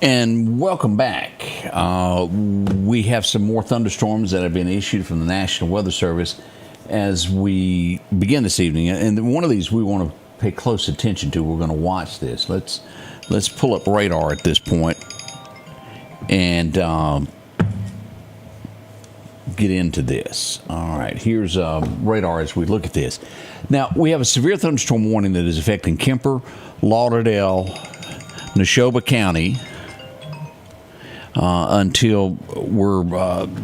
And welcome back. We have some more thunderstorms that have been issued from the National Weather Service as we begin this evening. And one of these we want to pay close attention to. We're going to watch this. Let's pull up radar at this point and get into this. All right, here's radar as we look at this. Now, we have a severe thunderstorm warning that is affecting Kemper, Lauderdale, Neshoba County, until we're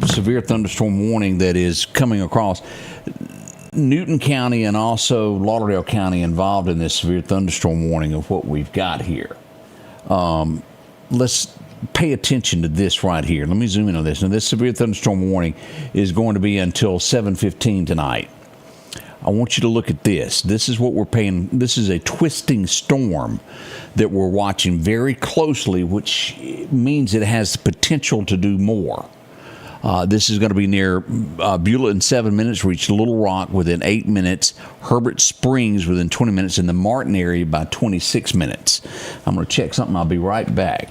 severe thunderstorm warning that is coming across Newton County and also Lauderdale County involved in this severe thunderstorm warning of what we've got here. Let's pay attention to this right here. Let me zoom in on this. Now, this severe thunderstorm warning is going to be until 7:15 tonight. I want you to look at this. This is what we're paying. This is a twisting storm that we're watching very closely, which means it has the potential to do more. This is going to be near Beulah in 7 minutes, reach Little Rock within 8 minutes, Herbert Springs within 20 minutes, and the Martin area by 26 minutes. I'm going to check something. I'll be right back.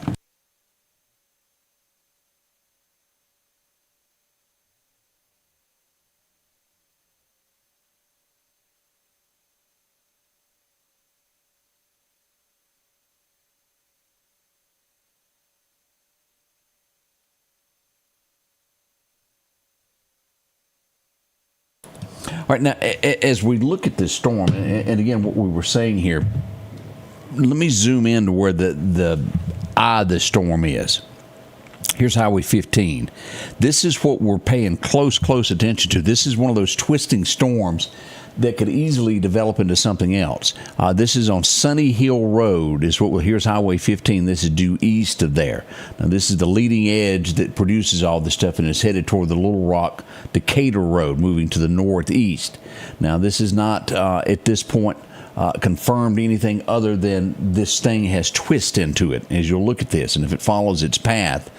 All right, now, as we look at this storm, and again, what we were saying here, let me zoom in to where the eye of the storm is. Here's Highway 15. This is what we're paying close attention to. This is one of those twisting storms that could easily develop into something else. This is on Sunny Hill Road. Here's Highway 15. This is due east of there. Now, this is the leading edge that produces all this stuff, and it's headed toward the Little Rock Decatur Road, moving to the northeast. Now, this is not, at this point, confirmed anything other than this thing has twist into it, as you'll look at this. And if it follows its path,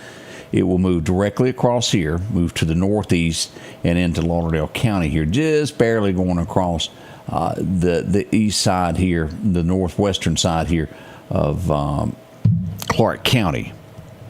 it will move directly across here, move to the northeast, and into Lauderdale County here, just barely going across the east side here, the northwestern side here of Clark County.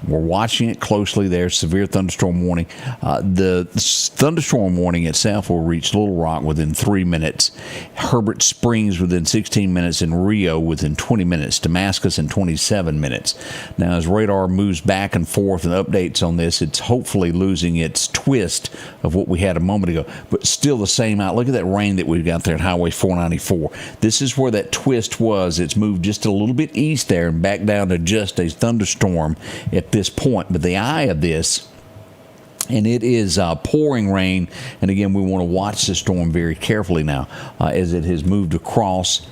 We're watching it closely there. Severe thunderstorm warning. The thunderstorm warning itself will reach Little Rock within 3 minutes, Herbert Springs within 16 minutes, and Rio within 20 minutes, Damascus in 27 minutes. Now, as radar moves back and forth and updates on this, it's hopefully losing its twist of what we had a moment ago, but still the same out. Look at that rain that we've got there at Highway 494. This is where that twist was. It's moved just a little bit east there and back down to just a thunderstorm at this point. But the eye of this, and it is pouring rain, and again, we want to watch the storm very carefully now as it has moved across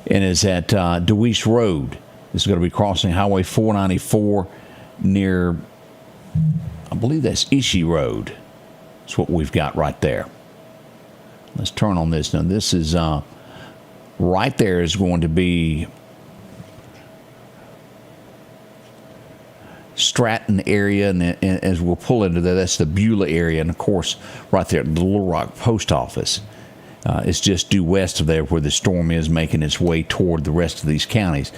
and is at Deweese Road. This is going to be crossing Highway 494 near, I believe that's Ishii Road. That's what we've got right there. Let's turn on this. Now, this is right there is going to be Stratton area, and as we'll pull into that, that's the Beulah area, and of course, right there at the Little Rock Post Office. It's just due west of there where the storm is making its way toward the rest of these counties.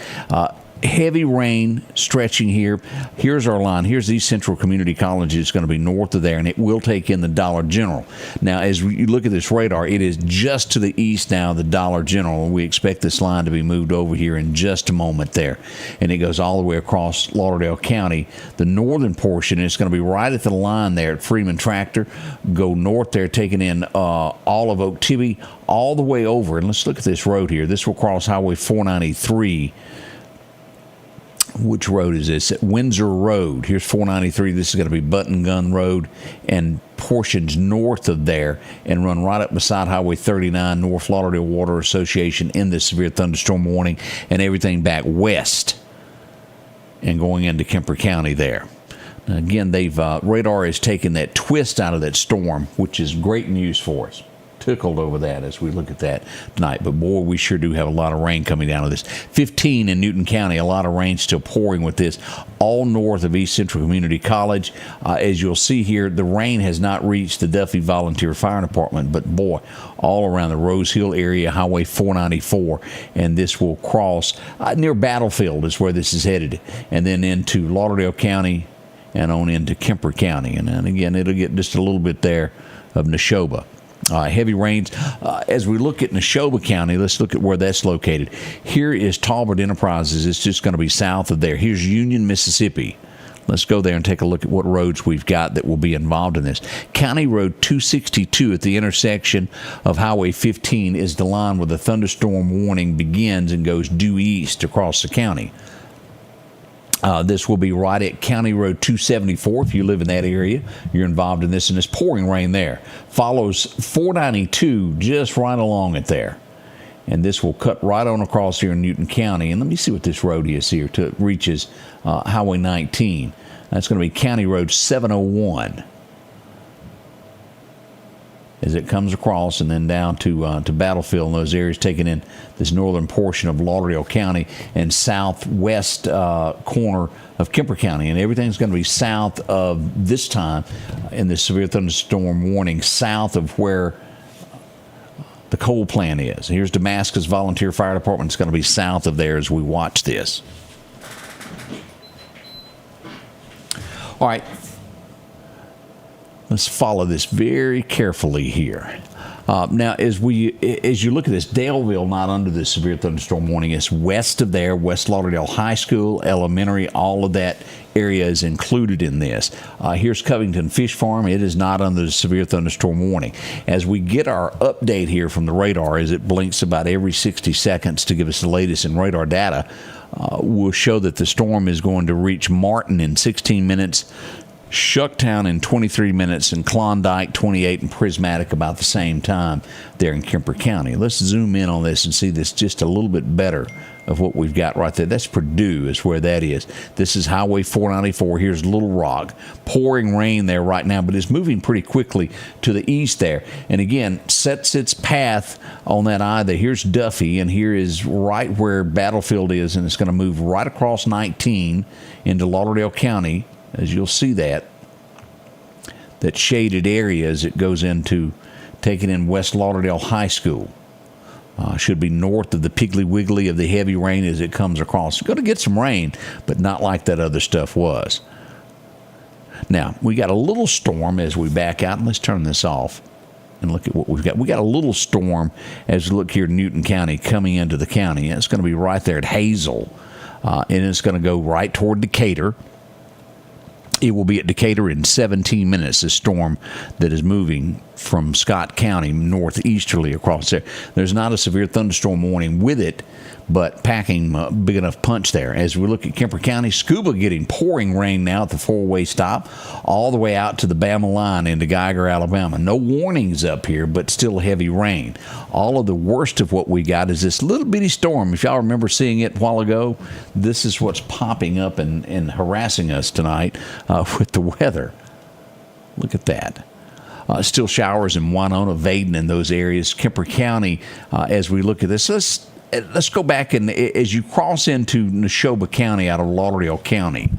Heavy rain stretching here. Here's our line. Here's East Central Community College. It's going to be north of there, and it will take in the Dollar General. Now, as you look at this radar, it is just to the east now of the Dollar General, and we expect this line to be moved over here in just a moment there. And it goes all the way across Lauderdale County. The northern portion is going to be right at the line there at Freeman Tractor. Go north there, taking in all of Oak Tibby, all the way over. And let's look at this road here. This will cross Highway 493. Which road is this? At Windsor Road. Here's 493. This is going to be Button Gun Road and portions north of there, and run right up beside Highway 39, North Lauderdale Water Association in this severe thunderstorm warning, and everything back west and going into Kemper County there. Now, again, radar has taken that twist out of that storm, which is great news for us. tickled over that as we look at that tonight. But boy, we sure do have a lot of rain coming down to this. 15 in Newton County, a lot of rain still pouring with this, all north of East Central Community College. As you'll see here, the rain has not reached the Duffy Volunteer Fire Department, but boy, all around the Rose Hill area, Highway 494, and this will cross near Battlefield is where this is headed, and then into Lauderdale County and on into Kemper County. And then again, it'll get just a little bit there of Neshoba. Heavy rains. As we look at Neshoba County, let's look at where that's located. Here is Talbot Enterprises. It's just going to be south of there. Here's Union, Mississippi. Let's go there and take a look at what roads we've got that will be involved in this. County Road 262 at the intersection of Highway 15 is the line where the thunderstorm warning begins and goes due east across the county. This will be right at County Road 274. If you live in that area, you're involved in this, and it's pouring rain there. Follows 492 just right along it there. And this will cut right on across here in Newton County. And let me see what this road is here till it reaches Highway 19. That's going to be County Road 701 as it comes across and then down to Battlefield and those areas, taking in this northern portion of Lauderdale County and southwest corner of Kemper County. And everything's going to be south of, this time in the severe thunderstorm warning, south of where the coal plant is. Here's Damascus Volunteer Fire Department. It's going to be south of there as we watch this. All right. Let's follow this very carefully here. Now, as you look at this, Daleville not under the severe thunderstorm warning. It's west of there, West Lauderdale High School, elementary, all of that area is included in this. Here's Covington Fish Farm. It is not under the severe thunderstorm warning. As we get our update here from the radar, as it blinks about every 60 seconds to give us the latest in radar data, will show that the storm is going to reach Martin in 16 minutes, Shucktown in 23 minutes, and Klondike 28, and Prismatic about the same time there in Kemper County. Let's zoom in on this and see this just a little bit better of what we've got right there. That's Purdue is where that is. This is Highway 494. Here's Little Rock. Pouring rain there right now, but it's moving pretty quickly to the east there. And again, sets its path on that eye there. Here's Duffy, and here is right where Battlefield is, and it's going to move right across 19 into Lauderdale County, as you'll see that shaded area as it goes into taking in West Lauderdale High School. Should be north of the Piggly Wiggly of the heavy rain as it comes across. Going to get some rain, but not like that other stuff was. Now, we got a little storm as we back out, and let's turn this off and look at what we've got. We got a little storm as we look here in Newton County coming into the county. It's going to be right there at Hazel, and it's going to go right toward Decatur. It will be at Decatur in 17 minutes, this storm that is moving from Scott County northeasterly across there. There's not a severe thunderstorm warning with it, but packing a big enough punch there. As we look at Kemper County, Scuba getting pouring rain now at the four-way stop, all the way out to the Bama line into Geiger, Alabama. No warnings up here, but still heavy rain. All of the worst of what we got is this little bitty storm. If y'all remember seeing it a while ago, this is what's popping up and harassing us tonight with the weather. Look at that. Still showers in Winona, Vaden, in those areas. Kemper County, as we look at this, let's go back, and as you cross into Neshoba County out of Lauderdale County,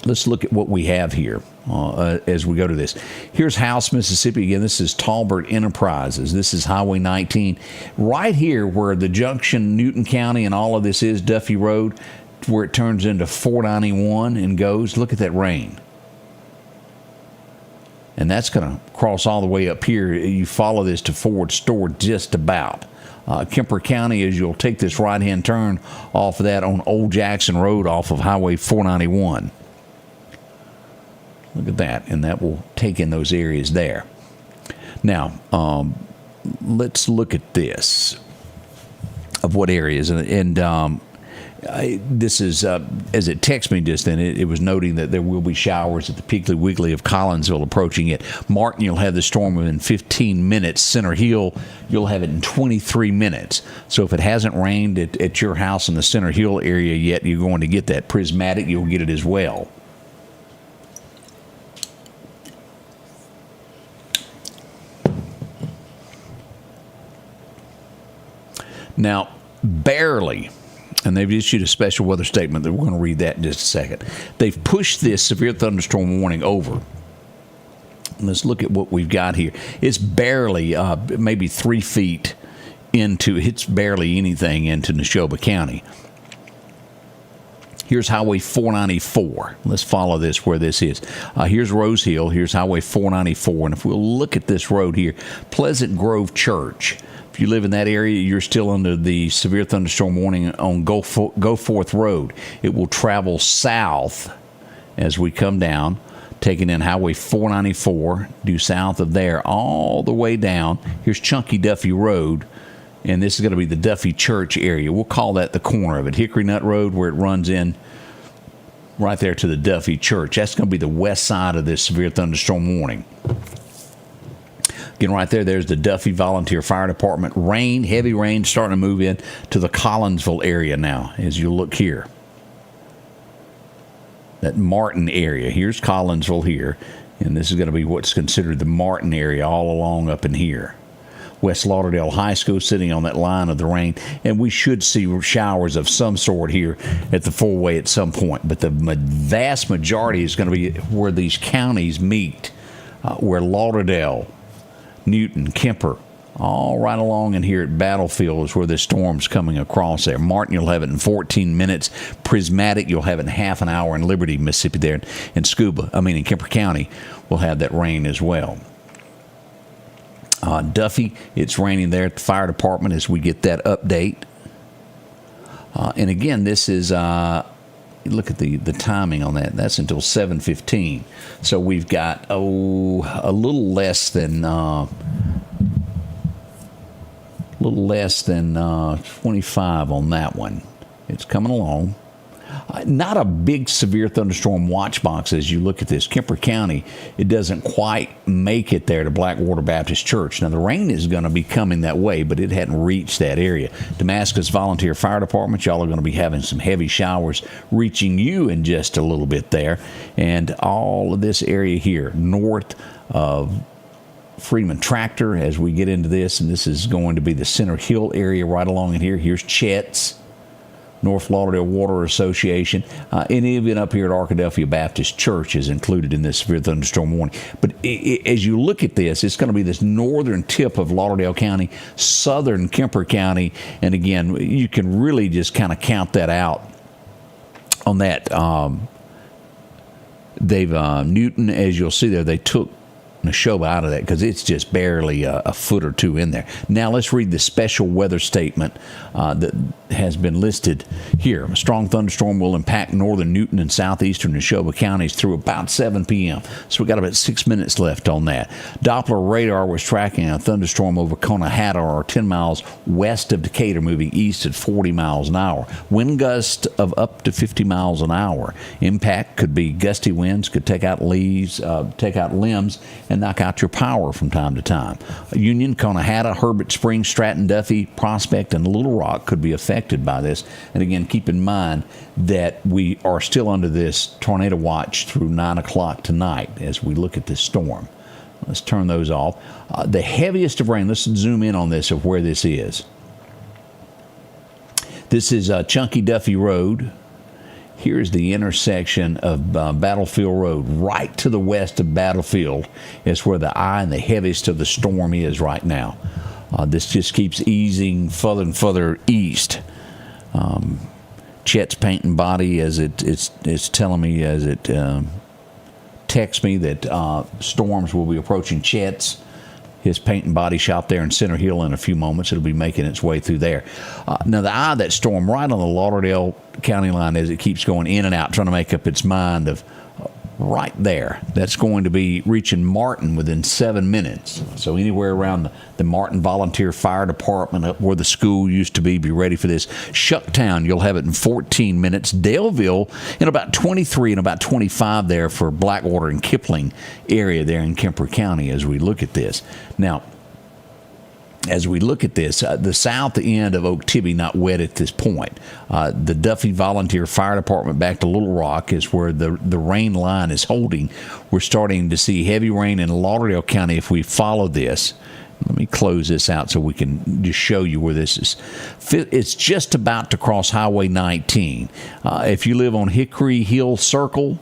let's look at what we have here as we go to this. Here's House, Mississippi. Again, this is Talbot Enterprises. This is Highway 19. Right here where the junction, Newton County, and all of this is Duffy Road, where it turns into 491 and goes. Look at that rain. And that's going to cross all the way up here. You follow this to Ford Store just about. Kemper County, as you'll take this right-hand turn off of that on Old Jackson Road off of Highway 491. Look at that, and that will take in those areas there. Now, let's look at this, of what areas. This is, as it texted me just then, it was noting that there will be showers at the Piggly Wiggly of Collinsville approaching it. Martin, you'll have the storm within 15 minutes. Center Hill, you'll have it in 23 minutes. So if it hasn't rained at your house in the Center Hill area yet, you're going to get that. Prismatic, you'll get it as well. Now, barely, and they've issued a special weather statement that we're going to read that in just a second. They've pushed this severe thunderstorm warning over. Let's look at what we've got here. It's barely, maybe 3 feet into, it's barely anything into Neshoba County. Here's Highway 494. Let's follow this where this is. Here's Rose Hill. Here's Highway 494. And if we'll look at this road here, Pleasant Grove Church. If you live in that area, you're still under the severe thunderstorm warning on Goforth Road. It will travel south as we come down, taking in Highway 494, due south of there, all the way down. Here's Chunky Duffy Road. And this is going to be the Duffy Church area. We'll call that the corner of it. Hickory Nut Road, where it runs in right there to the Duffy Church. That's going to be the west side of this severe thunderstorm warning. Again, right there, there's the Duffy Volunteer Fire Department. Rain, heavy rain, starting to move in to the Collinsville area now, as you look here. That Martin area. Here's Collinsville here. And this is going to be what's considered the Martin area all along up in here. West Lauderdale High School sitting on that line of the rain, and we should see showers of some sort here at the four-way at some point. But the vast majority is going to be where these counties meet, where Lauderdale, Newton, Kemper, all right along in here at Battlefield is where this storm's coming across there. Martin, you'll have it in 14 minutes. Prismatic, you'll have it in half an hour. In Liberty, Mississippi there, and in Kemper County, will have that rain as well. Duffy, it's raining there at the fire department as we get that update. And again, this is, look at the timing on that. That's until 7:15. So we've got, a little less than 25 on that one. It's coming along. Not a big severe thunderstorm watch box as you look at this. Kemper County, it doesn't quite make it there to Blackwater Baptist Church. Now, the rain is going to be coming that way, but it hadn't reached that area. Damascus Volunteer Fire Department, y'all are going to be having some heavy showers reaching you in just a little bit there. And all of this area here, north of Freeman Tractor, as we get into this, and this is going to be the Center Hill area right along in here. Here's Chet's. North Lauderdale Water Association, and even up here at Arkadelphia Baptist Church is included in this severe thunderstorm warning. But as you look at this, it's going to be this northern tip of Lauderdale County, southern Kemper County, and again, you can really just kind of count that out on that. Newton, as you'll see there, they took Neshoba out of that because it's just barely a foot or two in there. Now let's read the special weather statement that has been listed here. A strong thunderstorm will impact northern Newton and southeastern Neshoba counties through about 7 p.m. So we got about 6 minutes left on that. Doppler radar was tracking a thunderstorm over Conahatta, or 10 miles west of Decatur, moving east at 40 miles an hour. Wind gust of up to 50 miles an hour. Impact could be gusty winds, could take out leaves, take out limbs, and knock out your power from time to time. Union, Conahatta, Herbert Springs, Stratton, Duffy, Prospect, and Little Rock could be affected by this. And again, keep in mind that we are still under this tornado watch through 9 o'clock tonight as we look at this storm. Let's turn those off. The heaviest of rain, let's zoom in on this of where this is. This is Chunky Duffy Road. Here's the intersection of Battlefield Road. Right to the west of Battlefield is where the eye and the heaviest of the storm is right now. This just keeps easing further and further east. Chet's Paint and Body, as it's telling me, as it texts me that storms will be approaching Chet's, his paint and body shop there in Center Hill, in a few moments. It'll be making its way through there. Now, the eye of that storm right on the Lauderdale County line as it keeps going in and out, trying to make up its mind of right there. That's going to be reaching Martin within 7 minutes. So anywhere around the Martin Volunteer Fire Department, up where the school used to be ready for this. Shucktown, you'll have it in 14 minutes. Daleville in about 23 and about 25 there for Blackwater and Kipling area there in Kemper County as we look at this. Now, as we look at this, the south end of Oak Tibby not wet at this point. The Duffy Volunteer Fire Department back to Little Rock is where the rain line is holding. We're starting to see heavy rain in Lauderdale County if we follow this Let me close this out so we can just show you where this is. It's just about to cross Highway 19. If you live on Hickory Hill Circle,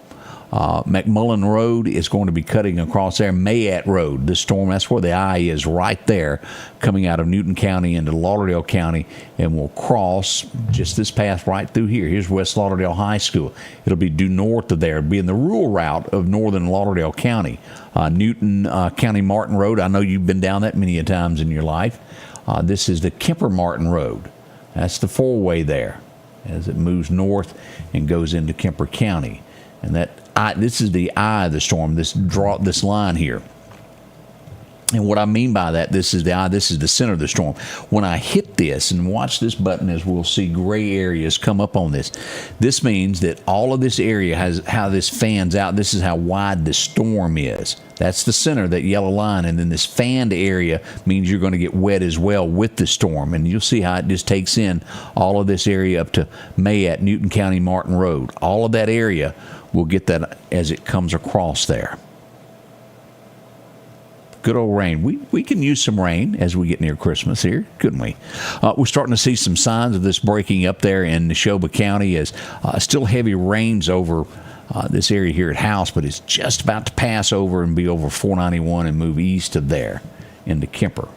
McMullen Road is going to be cutting across there. Mayette Road, this storm, that's where the eye is, right there, coming out of Newton County into Lauderdale County, and will cross just this path right through here. Here's West Lauderdale High School. It'll be due north of there. It'll be in the rural route of northern Lauderdale County. Newton County Martin Road, I know you've been down that many times in your life. This is the Kemper Martin Road. That's the four-way there as it moves north and goes into Kemper County. And this is the eye of the storm, this line here. And what I mean by that, this is the eye, this is the center of the storm. When I hit this, and watch this button as we'll see gray areas come up on this, this means that all of this area has how this fans out. This is how wide the storm is. That's the center, that yellow line. And then this fanned area means you're going to get wet as well with the storm. And you'll see how it just takes in all of this area up to Mayette, Newton County, Martin Road. All of that area will get that as it comes across there. Good old rain. We can use some rain as we get near Christmas here, couldn't we? We're starting to see some signs of this breaking up there in Neshoba County as still heavy rains over this area here at House, but it's just about to pass over and be over 491 and move east of there into Kemper.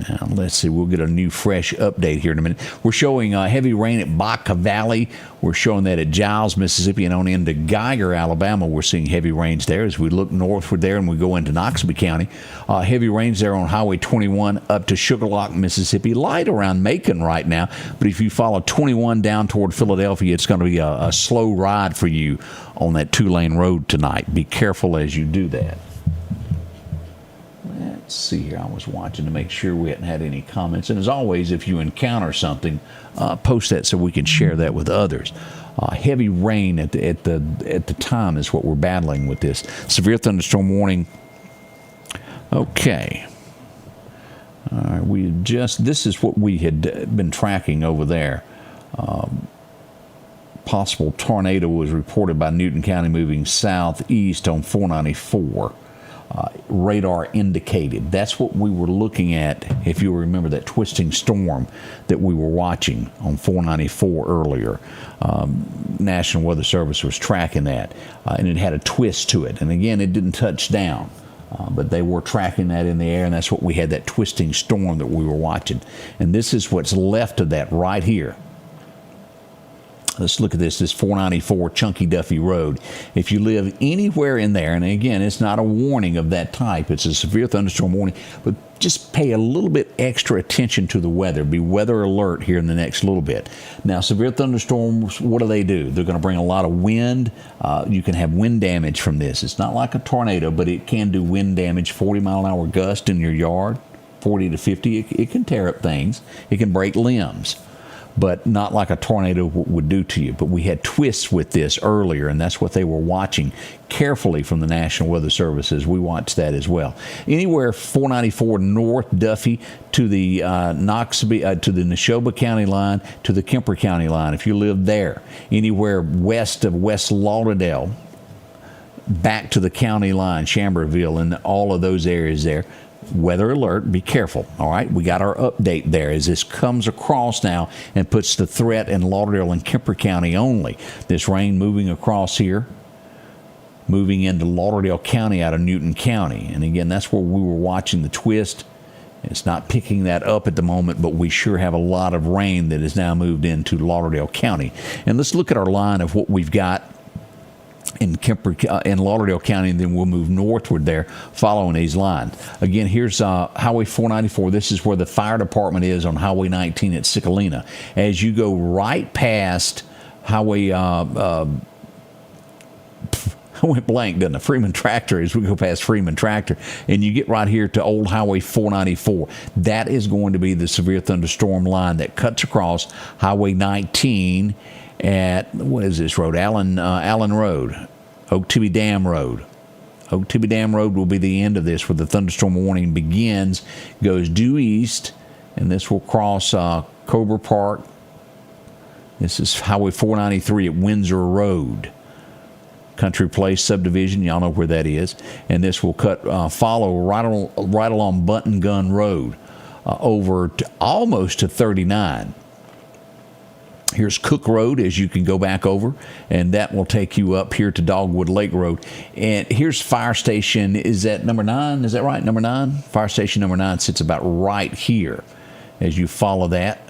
Now, let's see. We'll get a new, fresh update here in a minute. We're showing heavy rain at Baca Valley. We're showing that at Giles, Mississippi, and on into Geiger, Alabama. We're seeing heavy rains there as we look northward there and we go into Noxubee County. Heavy rains there on Highway 21 up to Sugar Lock, Mississippi. Light around Macon right now, but if you follow 21 down toward Philadelphia, it's going to be a slow ride for you on that two-lane road tonight. Be careful as you do that. Let's see here. I was watching to make sure we hadn't had any comments. And as always, if you encounter something, post that so we can share that with others. Heavy rain at the time is what we're battling with this. Severe thunderstorm warning. Okay. All right. This is what we had been tracking over there. Possible tornado was reported by Newton County moving southeast on 494. Radar indicated. That's what we were looking at, if you remember that twisting storm that we were watching on 494 earlier. National Weather Service was tracking that, and it had a twist to it. And again, it didn't touch down, but they were tracking that in the air, and that's what we had, that twisting storm that we were watching. And this is what's left of that right here. Let's look at this 494 Chunky Duffy Road. If you live anywhere in there, and again, it's not a warning of that type, it's a severe thunderstorm warning, but just pay a little bit extra attention to the weather. Be weather alert here in the next little bit. Now, severe thunderstorms, what do? They're going to bring a lot of wind. You can have wind damage from this. It's not like a tornado, but it can do wind damage, 40-mile-an-hour gust in your yard, 40 to 50. It can tear up things. It can break limbs, but not like a tornado would do to you. But we had twists with this earlier, and that's what they were watching carefully from the National Weather Services. We watched that as well. Anywhere 494 North Duffy to the Noxubee, to the Neshoba County line, to the Kemper County line, if you live there. Anywhere west of West Lauderdale, back to the county line, Chamberville, and all of those areas there. Weather alert, be careful. All right, we got our update there as this comes across now and puts the threat in Lauderdale and Kemper County only. This rain moving across here, moving into Lauderdale County out of Newton County. And again, that's where we were watching the twist. It's not picking that up at the moment, but we sure have a lot of rain that has now moved into Lauderdale County. And let's look at our line of what we've got in Lauderdale County, and then we'll move northward there following these lines. Again, here's Highway 494. This is where the fire department is on Highway 19 at Sicalina. As you go right past Highway, I went blank, didn't I? Freeman Tractor, as we go past Freeman Tractor, and you get right here to Old Highway 494. That is going to be the severe thunderstorm line that cuts across Highway 19 at, what is this road? Allen Road, Okeechobee Dam Road. Okeechobee Dam Road will be the end of this, where the thunderstorm warning begins, goes due east, and this will cross Cobra Park. This is Highway 493 at Windsor Road. Country Place subdivision. Y'all know where that is. And this will follow right along Button Gun Road over to almost to 39. Here's Cook Road as you can go back over, and that will take you up here to Dogwood Lake Road. And here's Fire Station. Is that number 9? Is that right? Number 9? Fire Station number 9 sits about right here as you follow that.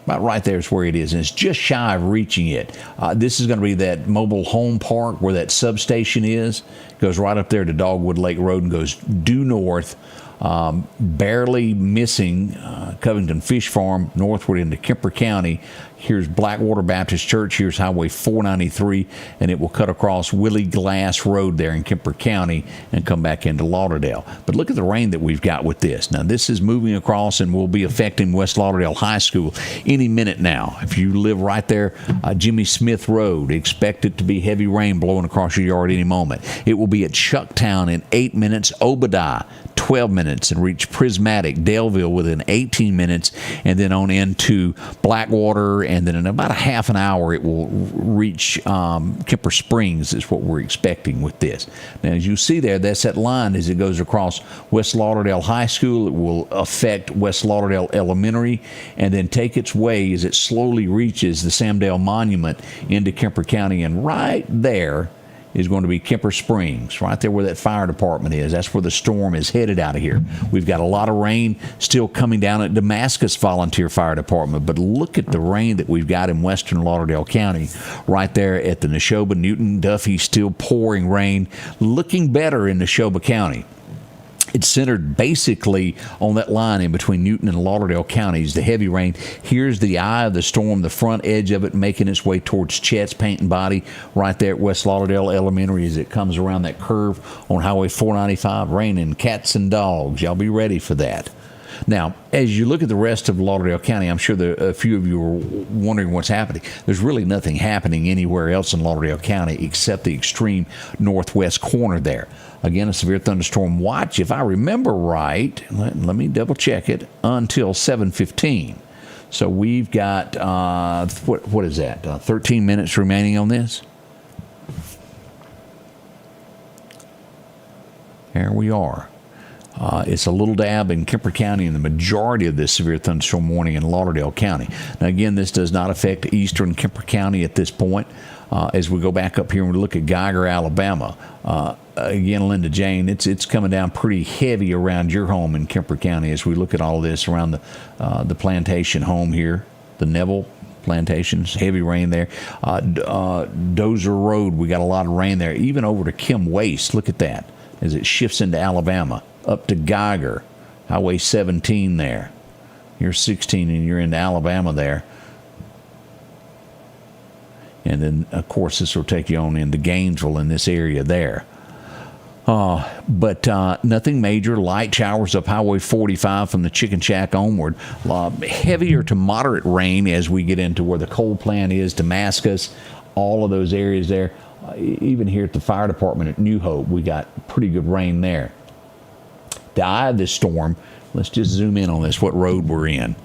About right there is where it is, and it's just shy of reaching it. This is going to be that mobile home park where that substation is. Goes right up there to Dogwood Lake Road and goes due north, barely missing Covington Fish Farm, northward into Kemper County. Here's Blackwater Baptist Church. Here's Highway 493, and it will cut across Willie Glass Road there in Kemper County and come back into Lauderdale. But look at the rain that we've got with this. Now, this is moving across and will be affecting West Lauderdale High School any minute now. If you live right there, Jimmy Smith Road, expect it to be heavy rain blowing across your yard any moment. It will be at Chucktown in 8 minutes, Obadiah 12 minutes, and reach Prismatic, Daleville within 18 minutes, and then on into Blackwater, and then in about a half an hour it will reach Kemper Springs is what we're expecting with this. Now, as you see there, that's that line as it goes across West Lauderdale High School. It will affect West Lauderdale Elementary and then take its way as it slowly reaches the Samdale Monument into Kemper County, and right there is going to be Kemper Springs, right there where that fire department is. That's where the storm is headed out of here. We've got a lot of rain still coming down at Damascus Volunteer Fire Department, but look at the rain that we've got in western Lauderdale County, right there at the Neshoba, Newton, Duffy, still pouring rain, looking better in Neshoba County. It's centered basically on that line in between Newton and Lauderdale counties, the heavy rain. Here's the eye of the storm, the front edge of it making its way towards Chet's Paint and Body right there at West Lauderdale Elementary as it comes around that curve on Highway 495, raining cats and dogs. Y'all be ready for that. Now, as you look at the rest of Lauderdale County, I'm sure a few of you are wondering what's happening. There's really nothing happening anywhere else in Lauderdale County except the extreme northwest corner there. Again, a severe thunderstorm watch, if I remember right, let me double check it, until 7:15. So we've got, what is that, 13 minutes remaining on this? There we are. It's a little dab in Kemper County and the majority of this severe thunderstorm warning in Lauderdale County. Now, again, this does not affect eastern Kemper County at this point. As we go back up here and we look at Geiger, Alabama, again, Linda Jane, it's coming down pretty heavy around your home in Kemper County as we look at all of this around the plantation home here, the Neville plantations, heavy rain there. Dozer Road, we got a lot of rain there, even over to Kim Waste. Look at that as it shifts into Alabama, up to Geiger, Highway 17 there. You're 16 and you're into Alabama there. And then, of course, this will take you on into Gainesville in this area there. But nothing major. Light showers up Highway 45 from the Chicken Shack onward. Heavier to moderate rain as we get into where the coal plant is, Damascus, all of those areas there. Even here at the fire department at New Hope, we got pretty good rain there. The eye of this storm, let's just zoom in on this, what road we're in.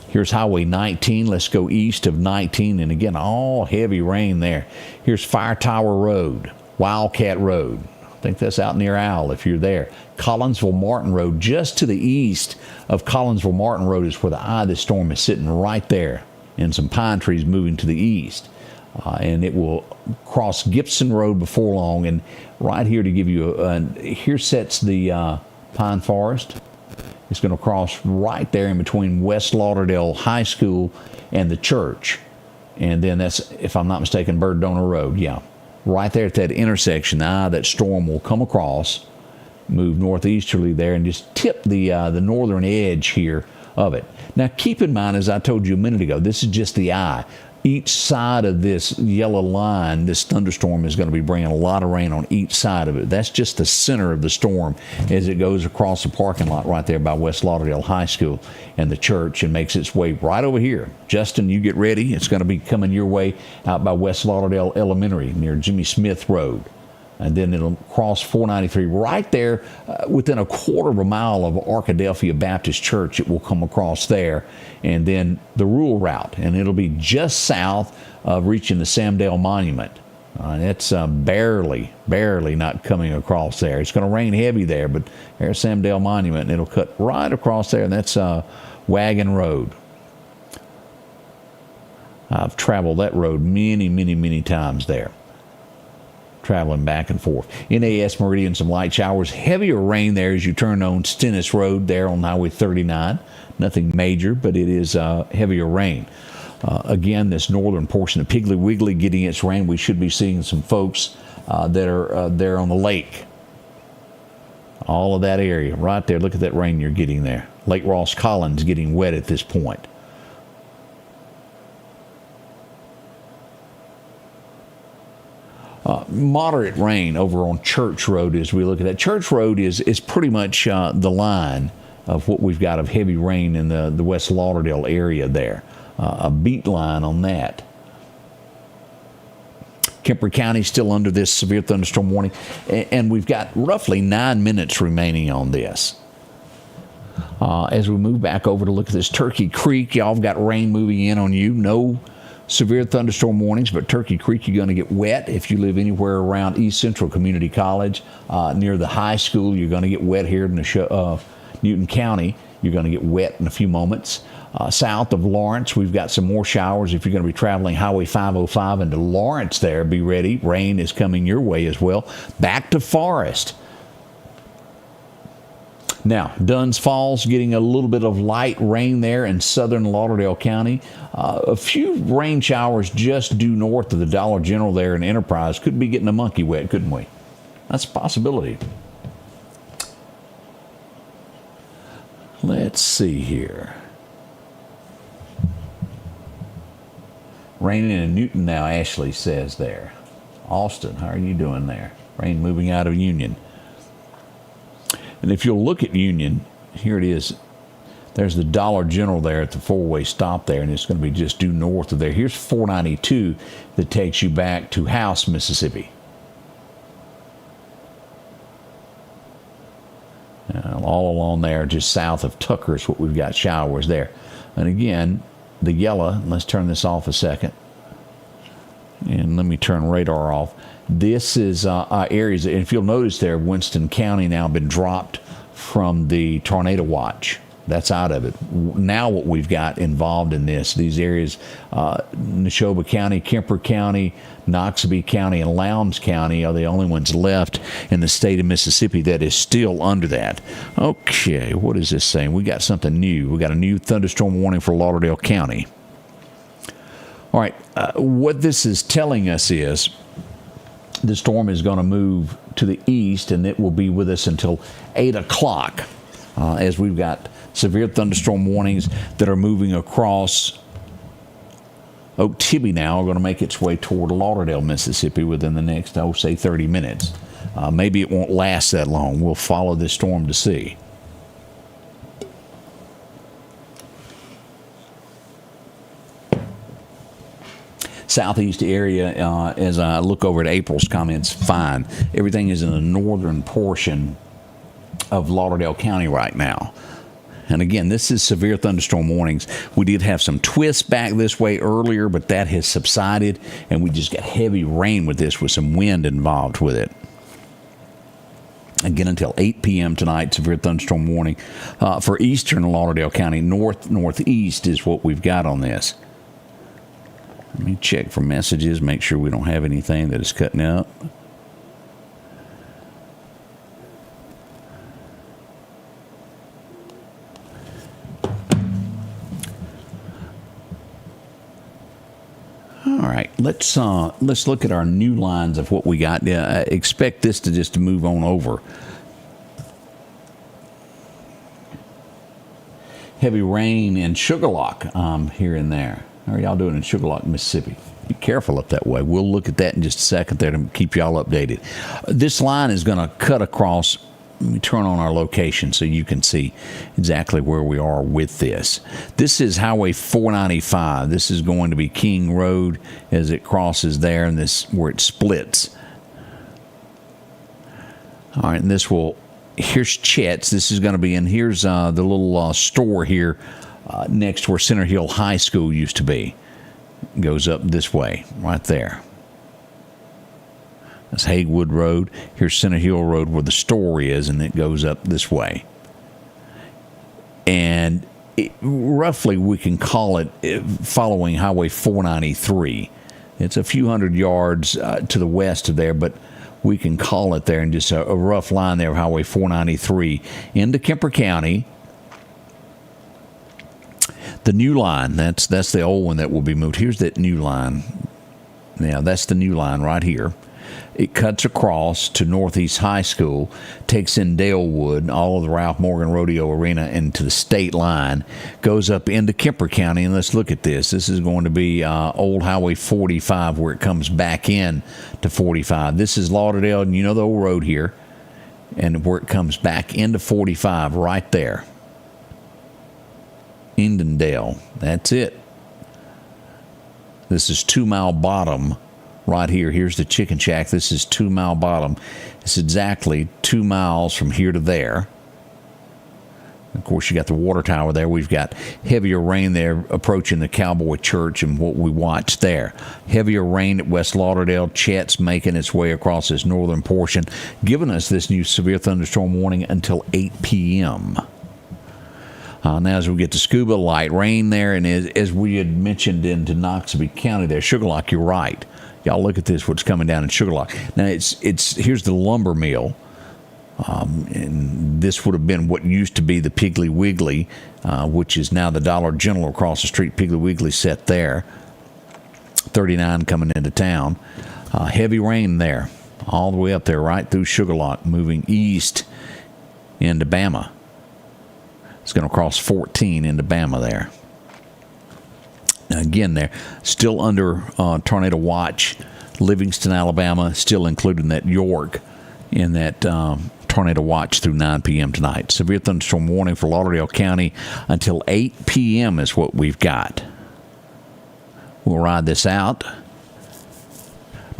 Here's Highway 19. Let's go east of 19. And again, all heavy rain there. Here's Fire Tower Road, Wildcat Road. I think that's out near Owl if you're there. Collinsville Martin Road, just to the east of Collinsville Martin Road is where the eye of the storm is sitting right there. And some pine trees moving to the east. And it will cross Gibson Road before long. And right here to give you here sets the pine forest. It's going to cross right there in between West Lauderdale High School and the church. And then that's, if I'm not mistaken, Bird Donor Road. Yeah. Right there at that intersection, that storm will come across, move northeasterly there, and just tip the northern edge here of it. Now, keep in mind, as I told you a minute ago, this is just the eye. Each side of this yellow line, this thunderstorm is going to be bringing a lot of rain on each side of it. That's just the center of the storm as it goes across the parking lot right there by West Lauderdale High School and the church and makes its way right over here. Justin, you get ready. It's going to be coming your way out by West Lauderdale Elementary near Jimmy Smith Road. And then it'll cross 493 right there within a quarter of a mile of Arkadelphia Baptist Church. It will come across there. And then the rural route. And it'll be just south of reaching the Samdale Monument. It's barely not coming across there. It's going to rain heavy there, but there's Sam Dale Monument, and it'll cut right across there, and that's Wagon Road. I've traveled that road many times there, traveling back and forth. NAS Meridian, some light showers. Heavier rain there as you turn on Stennis Road there on Highway 39. Nothing major, but it is heavier rain. Again, this northern portion of Piggly Wiggly getting its rain. We should be seeing some folks that are there on the lake. All of that area right there. Look at that rain you're getting there. Lake Ross Collins getting wet at this point. Moderate rain over on Church Road as we look at that. Church Road is pretty much the line of what we've got of heavy rain in the West Lauderdale area there. A beat line on that. Kemper County still under this severe thunderstorm warning, and we've got roughly 9 minutes remaining on this. As we move back over to look at this Turkey Creek, y'all have got rain moving in on you. No severe thunderstorm warnings, but Turkey Creek, you're going to get wet if you live anywhere around East Central Community College. Near the high school, you're going to get wet here in Newton County. You're going to get wet in a few moments. South of Lawrence, we've got some more showers. If you're going to be traveling Highway 505 into Lawrence there, be ready. Rain is coming your way as well. Back to Forest. Now, Dunn's Falls getting a little bit of light rain there in southern Lauderdale County. A few rain showers just due north of the Dollar General there in Enterprise. Could be getting a monkey wet, couldn't we? That's a possibility. Let's see here. Raining in Newton now, Ashley says there. Austin, how are you doing there? Rain moving out of Union. And if you'll look at Union, here it is. There's the Dollar General there at the four-way stop there, and it's going to be just due north of there. Here's 492 that takes you back to House, Mississippi. All along there, just south of Tucker is what we've got showers there. And again, the yellow, let's turn this off a second. And let me turn radar off. This is areas, and if you'll notice there, Winston County now been dropped from the tornado watch. That's out of it. Now what we've got involved in these areas, Neshoba County, Kemper County, Noxubee County, and Lowndes County are the only ones left in the state of Mississippi that is still under that. Okay, what is this saying? We got something new. We got a new thunderstorm warning for Lauderdale County. All right, what this is telling us is the storm is going to move to the east, and it will be with us until 8 o'clock as we've got severe thunderstorm warnings that are moving across Oak Tibby now, are going to make its way toward Lauderdale, Mississippi within the next, say 30 minutes. Maybe it won't last that long. We'll follow this storm to see. Southeast area, as I look over at April's comments, fine. Everything is in the northern portion of Lauderdale County right now. And again, this is severe thunderstorm warnings. We did have some twists back this way earlier, but that has subsided, and we just got heavy rain with this with some wind involved with it. Again, until 8 p.m. tonight, severe thunderstorm warning for eastern Lauderdale County. Northeast is what we've got on this. Let me check for messages, make sure we don't have anything that is cutting out. All right, let's look at our new lines of what we got. Expect this to just move on over. Heavy rain in Sugarlock here and there. How are y'all doing in Sugarlock, Mississippi? Be careful up that way. We'll look at that in just a second there to keep y'all updated. This line is going to cut across. Let me turn on our location so you can see exactly where we are with this. This is Highway 495. This is going to be King Road as it crosses there, and this where it splits. All right, and this will, here's Chet's. This is going to be, and here's the little store here next to where Center Hill High School used to be. It goes up this way, right there. That's Haywood Road. Here's Center Hill Road where the store is, and it goes up this way. And roughly we can call it following Highway 493. It's a few hundred yards to the west of there, but we can call it there, and just a rough line there of Highway 493 into Kemper County. The new line, that's the old one that will be moved. Here's that new line. Now, that's the new line right here. It cuts across to Northeast High School, takes in Dalewood, all of the Ralph Morgan Rodeo Arena, and to the state line, goes up into Kemper County. And let's look at this. This is going to be old Highway 45 where it comes back in to 45. This is Lauderdale, and you know the old road here, and where it comes back into 45 right there. Indendale. That's it. This is 2 Mile Bottom right here. Here's the chicken shack. This is 2 Mile Bottom. It's exactly 2 miles from here to there. Of course, you got the water tower there. We've got heavier rain there approaching the Cowboy Church and what we watched there. Heavier rain at West Lauderdale. Chet's making its way across this northern portion, giving us this new severe thunderstorm warning until 8 p.m. Now, as we get to Scuba, light rain there, and as we had mentioned into Noxubee County there, Sugarlock, you're right. Y'all look at this, what's coming down in Sugarlock. Now, here's the lumber mill, and this would have been what used to be the Piggly Wiggly, which is now the Dollar General across the street. Piggly Wiggly set there. 39 coming into town. Heavy rain there, all the way up there, right through Sugarlock, moving east into Bama. It's going to cross 14 into Bama there. Now again, they're still under tornado watch. Livingston, Alabama, still including that York in that tornado watch through 9 p.m. tonight. Severe thunderstorm warning for Lauderdale County until 8 p.m. is what we've got. We'll ride this out.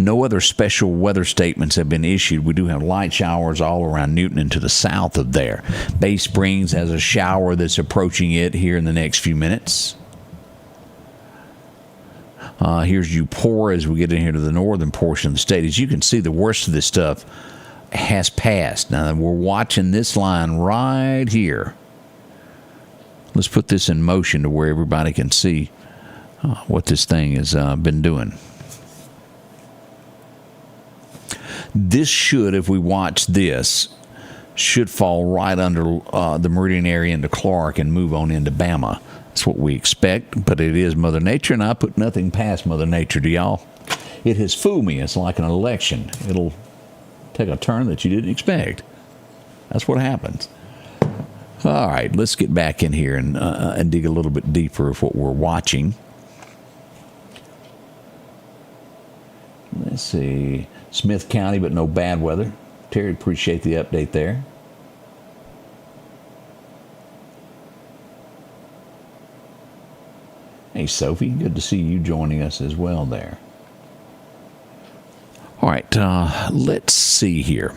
No other special weather statements have been issued. We do have light showers all around Newton and to the south of there. Bay Springs has a shower that's approaching it here in the next few minutes. Here's Eupora as we get in here to the northern portion of the state. As you can see, the worst of this stuff has passed. Now, we're watching this line right here. Let's put this in motion to where everybody can see what this thing has been doing. This should, if we watch this, should fall right under the Meridian area into Clark and move on into Bama. That's what we expect, but it is Mother Nature, and I put nothing past Mother Nature to y'all. It has fooled me. It's like an election. It'll take a turn that you didn't expect. That's what happens. All right, let's get back in here and dig a little bit deeper of what we're watching. Let's see. Smith County, but no bad weather. Terry, appreciate the update there. Hey, Sophie, good to see you joining us as well there. All right, let's see here.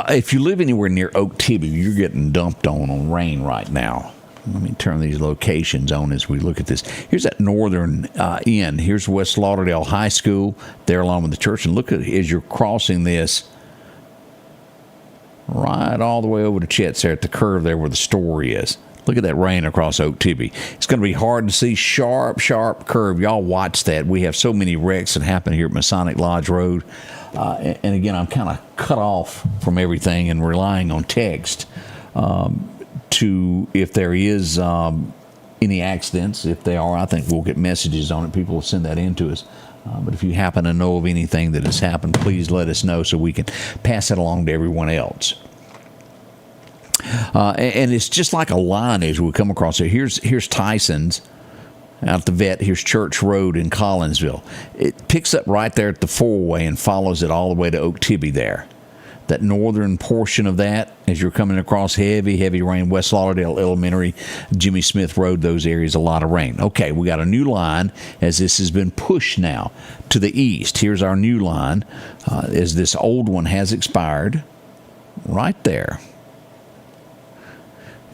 If you live anywhere near Oak Tibby, you're getting dumped on rain right now. Let me turn these locations on as we look at this. Here's that northern end. Here's West Lauderdale High School there along with the church. And look at as you're crossing this right all the way over to Chet's there at the curve there where the store is. Look at that rain across Oak Tibby. It's going to be hard to see. Sharp curve. Y'all watch that. We have so many wrecks that happen here at Masonic Lodge Road. And again, I'm kind of cut off from everything and relying on text to if there is any accidents. If they are, I think we'll get messages on it. People will send that in to us. But if you happen to know of anything that has happened, please let us know so we can pass it along to everyone else. And it's just like a line as we come across it. Here's Tyson's out the vet. Here's Church Road in Collinsville. It picks up right there at the four-way and follows it all the way to Oak Tibby there. That northern portion of that, as you're coming across heavy rain, West Lauderdale Elementary, Jimmy Smith Road, those areas, a lot of rain. Okay, we got a new line as this has been pushed now to the east. Here's our new line as this old one has expired right there.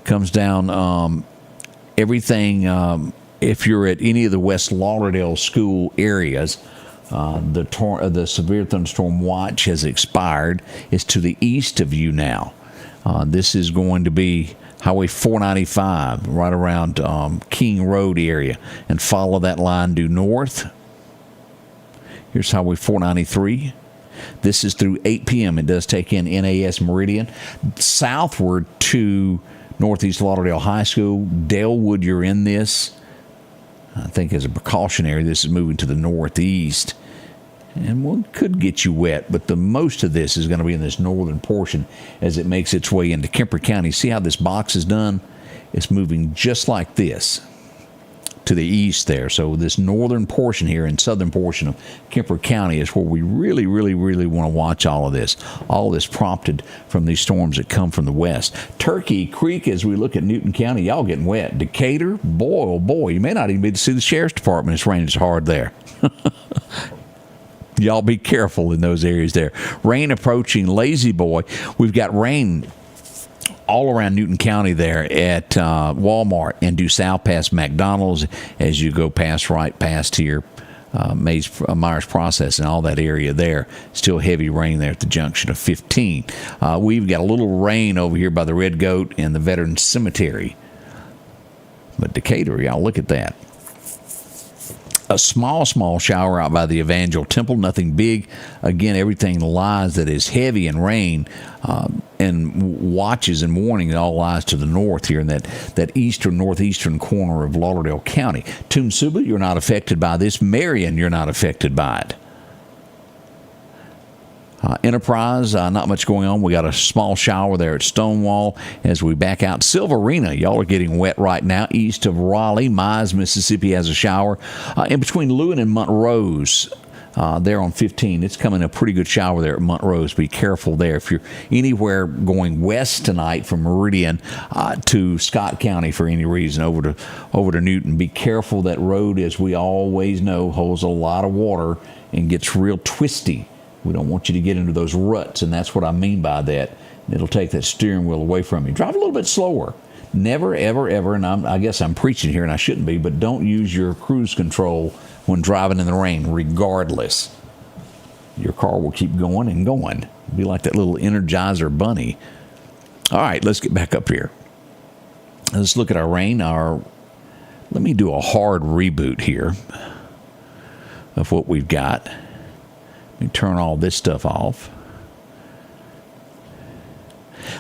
Comes down everything. If you're at any of the West Lauderdale school areas, The severe thunderstorm watch has expired. It's to the east of you now. This is going to be Highway 495, right around King Road area, and follow that line due north. Here's Highway 493. This is through 8 p.m. It does take in NAS Meridian. Southward to Northeast Lauderdale High School. Dalewood, you're in this. I think as a precautionary, this is moving to the northeast. And one could get you wet, but the most of this is going to be in this northern portion as it makes its way into Kemper County. See how this box is done? It's moving just like this to the east there. So this northern portion here and southern portion of Kemper County is where we really, really, really want to watch all of this. All of this prompted from these storms that come from the west. Turkey Creek, as we look at Newton County, y'all getting wet. Decatur, boy, oh boy, you may not even be able to see the sheriff's department. It's raining hard there. Y'all be careful in those areas there. Rain approaching Lazy Boy. We've got rain all around Newton County there at Walmart and due south past McDonald's as you go right past here. Myers Process and all that area there. Still heavy rain there at the junction of 15. We've got a little rain over here by the Red Goat and the Veterans Cemetery. But Decatur, y'all, look at that. A small shower out by the Evangel Temple, nothing big. Again, everything lies that is heavy in rain and watches and warning, it all lies to the north here in that northeastern corner of Lauderdale County. Tumsuba, you're not affected by this. Marion, you're not affected by it. Enterprise, not much going on. We got a small shower there at Stonewall as we back out. Silverina, y'all are getting wet right now east of Raleigh. Mize, Mississippi has a shower. In between Lewin and Montrose, there on 15, it's coming a pretty good shower there at Montrose. Be careful there. If you're anywhere going west tonight from Meridian to Scott County for any reason over to Newton, be careful. That road, as we always know, holds a lot of water and gets real twisty. We don't want you to get into those ruts, and that's what I mean by that. It'll take that steering wheel away from you. Drive a little bit slower. Never, ever, ever, and I guess I'm preaching here, and I shouldn't be, but don't use your cruise control when driving in the rain, regardless. Your car will keep going and going. It'll be like that little Energizer bunny. All right, let's get back up here. Let's look at our rain. Let me do a hard reboot here of what we've got. Let me turn all this stuff off.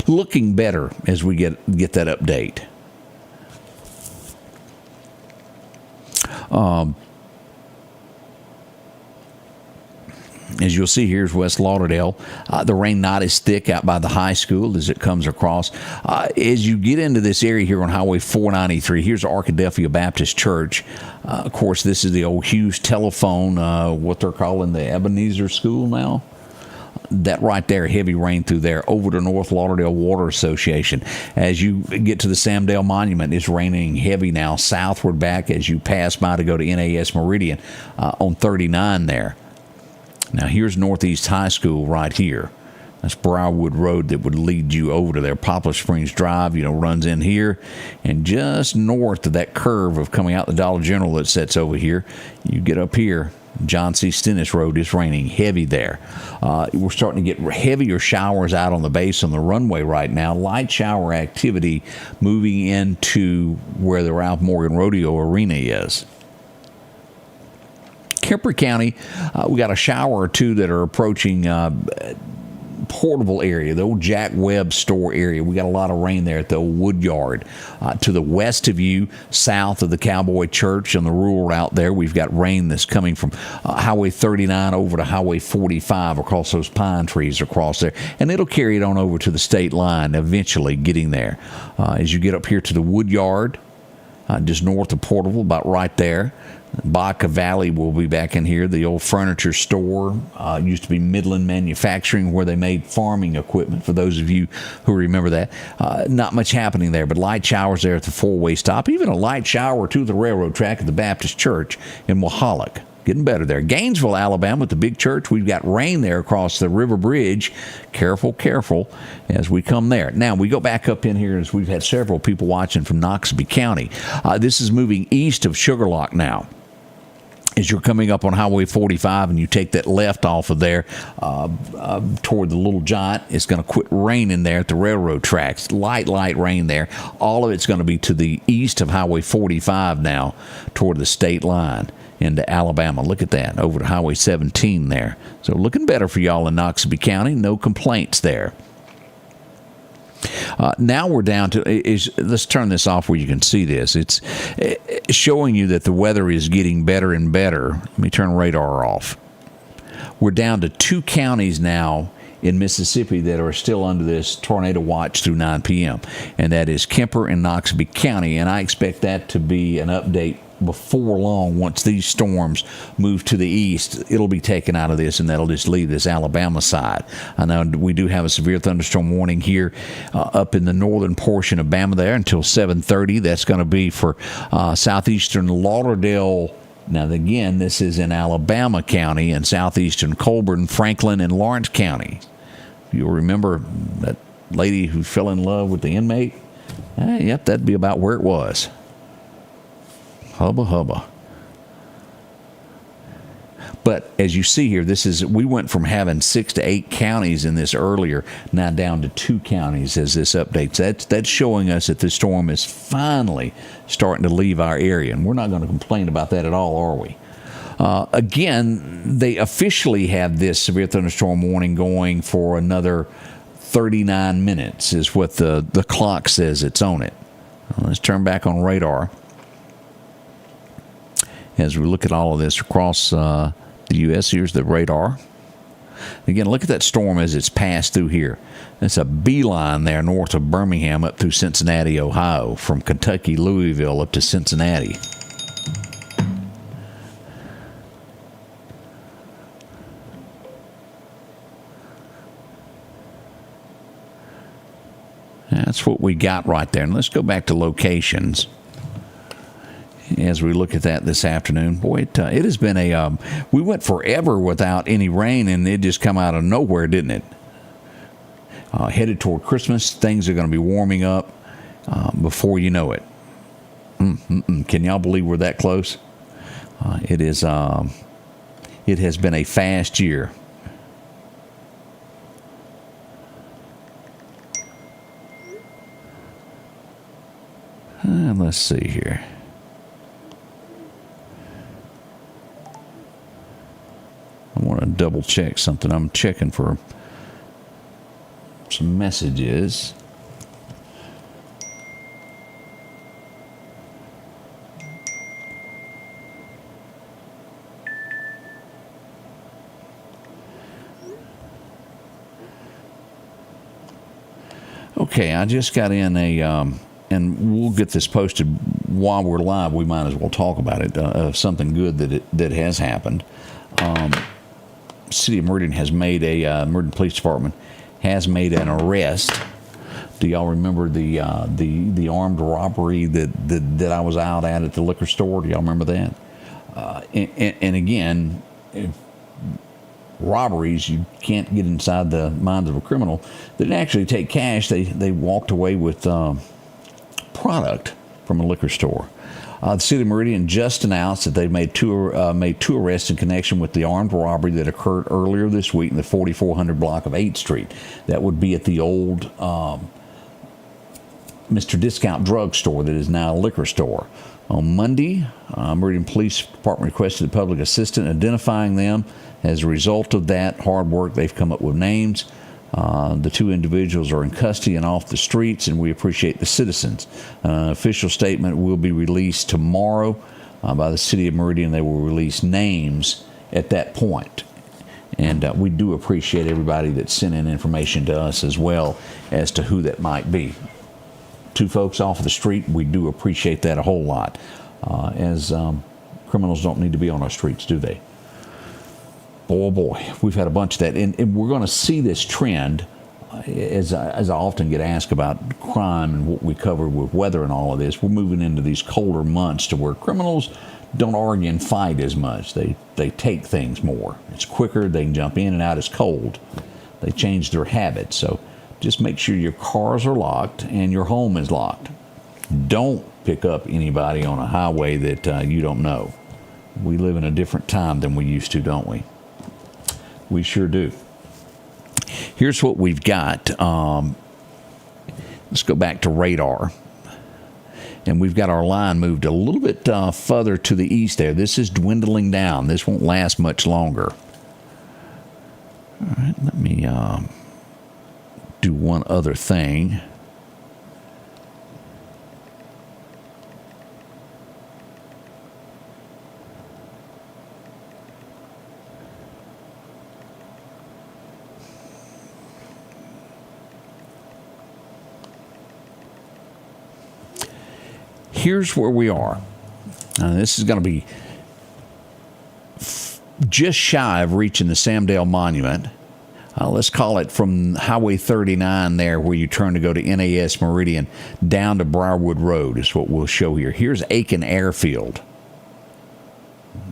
Looking better as we get that update. As you'll see, here's West Lauderdale. The rain not as thick out by the high school as it comes across. As you get into this area here on Highway 493, here's Arkadelphia Baptist Church. Of course, this is the old Hughes Telephone, what they're calling the Ebenezer School now. That right there, heavy rain through there. Over to North Lauderdale Water Association. As you get to the Samdale Monument, it's raining heavy now southward back as you pass by to go to NAS Meridian on 39 there. Now, here's Northeast High School right here. That's Briarwood Road that would lead you over to their Poplar Springs Drive, runs in here. And just north of that curve of coming out the Dollar General that sets over here, you get up here. John C. Stennis Road is raining heavy there. We're starting to get heavier showers out on the base on the runway right now. Light shower activity moving into where the Ralph Morgan Rodeo Arena is. Kemper County, we got a shower or two that are approaching Portable area, the old Jack Webb store area. We got a lot of rain there at the old Woodyard. To the west of you, south of the Cowboy Church on the rural route there, we've got rain that's coming from Highway 39 over to Highway 45 across those pine trees across there. And it'll carry it on over to the state line, eventually getting there. As you get up here to the Woodyard, just north of Portable, about right there. Baca Valley will be back in here. The old furniture store used to be Midland Manufacturing, where they made farming equipment, for those of you who remember that. Not much happening there, but light showers there at the four-way stop. Even a light shower or two at the railroad track at the Baptist Church in Wahalak. Getting better there. Gainesville, Alabama, at the big church, we've got rain there across the river bridge. Careful, careful as we come there. Now, we go back up in here as we've had several people watching from Noxubee County. This is moving east of Sugarlock now. as you're coming up on Highway 45 and you take that left off of there toward the Little Giant, it's going to quit raining there at the railroad tracks. Light rain there. All of it's going to be to the east of Highway 45 now toward the state line into Alabama. Look at that, over to Highway 17 there. So looking better for y'all in Noxubee County. No complaints there. Now we're down to, let's turn this off where you can see this. It's showing you that the weather is getting better and better. Let me turn radar off. We're down to 2 counties now in Mississippi that are still under this tornado watch through 9 p.m., and that is Kemper and Noxubee County, and I expect that to be an update before long. Once these storms move to the east, it'll be taken out of this, and that'll just leave this Alabama side. I know we do have a severe thunderstorm warning here up in the northern portion of Bama there until 7:30. That's going to be for southeastern Lauderdale. Now, again, this is in Alabama County and southeastern Colburn, Franklin, and Lawrence County. You'll remember that lady who fell in love with the inmate? Yep, that'd be about where it was. Hubba. But as you see here, we went from having 6 to 8 counties in this earlier, now down to 2 counties as this updates. That's showing us that this storm is finally starting to leave our area, and we're not going to complain about that at all, are we? Again, they officially have this severe thunderstorm warning going for another 39 minutes is what the clock says it's on it. Let's turn back on radar as we look at all of this across the U.S. Here's the radar. Again, look at that storm as it's passed through here. It's a beeline there north of Birmingham up through Cincinnati, Ohio, from Kentucky, Louisville up to Cincinnati. That's what we got right there. And let's go back to locations as we look at that this afternoon. Boy, it has been we went forever without any rain, and it just come out of nowhere, didn't it? Headed toward Christmas, things are going to be warming up before you know it. Can y'all believe we're that close? It has been a fast year. Let's see here. I want to double check something. I'm checking for some messages. Okay, I just got in and we'll get this posted while we're live. We might as well talk about it. Something good that has happened. City of Meridian has made Meridian Police Department has made an arrest. Do y'all remember the armed robbery that I was out at the liquor store? Do y'all remember that? And again, robberies, you can't get inside the mind of a criminal. They didn't actually take cash. They walked away with product from a liquor store. The City of Meridian just announced that they made two arrests in connection with the armed robbery that occurred earlier this week in the 4400 block of 8th Street. That would be at the old Mr. Discount Drug Store that is now a liquor store. On Monday, Meridian Police Department requested a public assistant identifying them. As a result of that hard work, they've come up with names. The 2 individuals are in custody and off the streets, and we appreciate the citizens. An official statement will be released tomorrow by the City of Meridian. They will release names at that point. And we do appreciate everybody that sent in information to us as well as to who that might be. 2 folks off the street, we do appreciate that a whole lot. As criminals don't need to be on our streets, do they? Boy, we've had a bunch of that. And we're going to see this trend, as I often get asked about crime and what we cover with weather and all of this. We're moving into these colder months to where criminals don't argue and fight as much. They take things more. It's quicker. They can jump in and out. It's cold. They change their habits. So just make sure your cars are locked and your home is locked. Don't pick up anybody on a highway that you don't know. We live in a different time than we used to, don't we? We sure do. Here's what we've got. Let's go back to radar. And we've got our line moved a little bit further to the east there. This is dwindling down. This won't last much longer. All right, let me do one other thing. Here's where we are. This is going to be just shy of reaching the Samdale Monument. Let's call it from Highway 39 there, where you turn to go to NAS Meridian, down to Briarwood Road is what we'll show here. Here's Aiken Airfield.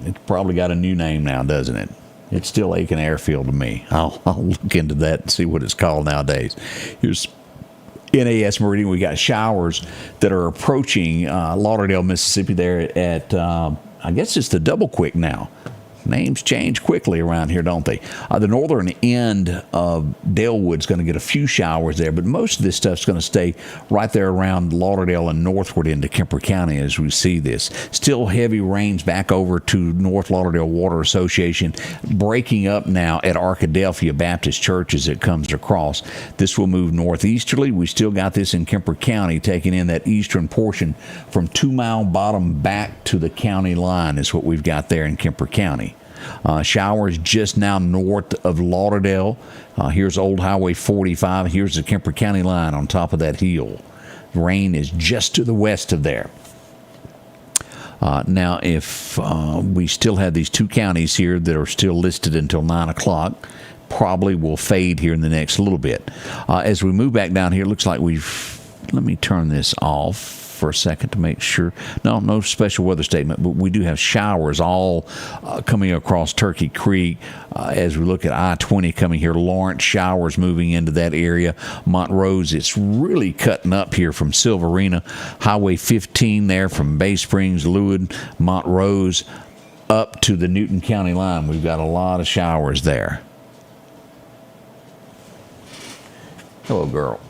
It's probably got a new name now, doesn't it? It's still Aiken Airfield to me. I'll look into that and see what it's called nowadays. Here's NAS Meridian. We got showers that are approaching Lauderdale, Mississippi there at, I guess it's the Double Quick now. Names change quickly around here, don't they? The northern end of Dalewood's going to get a few showers there, but most of this stuff's going to stay right there around Lauderdale and northward into Kemper County as we see this. Still heavy rains back over to North Lauderdale Water Association, breaking up now at Arkadelphia Baptist Church as it comes across. This will move northeasterly. We still got this in Kemper County, taking in that eastern portion from 2 Mile Bottom back to the county line is what we've got there in Kemper County. Showers just now north of Lauderdale. Here's Old Highway 45. Here's the Kemper County line on top of that hill. Rain is just to the west of there. Now, if we still have these two counties here that are still listed until 9 o'clock, probably will fade here in the next little bit. As we move back down here, it looks like let me turn this off for a second to make sure. No special weather statement, but we do have showers all coming across Turkey Creek as we look at I-20 coming here. Lawrence, showers moving into that area. Montrose, it's really cutting up here from Silverina. Highway 15 there from Bay Springs, Leeward, Montrose, up to the Newton County line. We've got a lot of showers there. Hello, girl.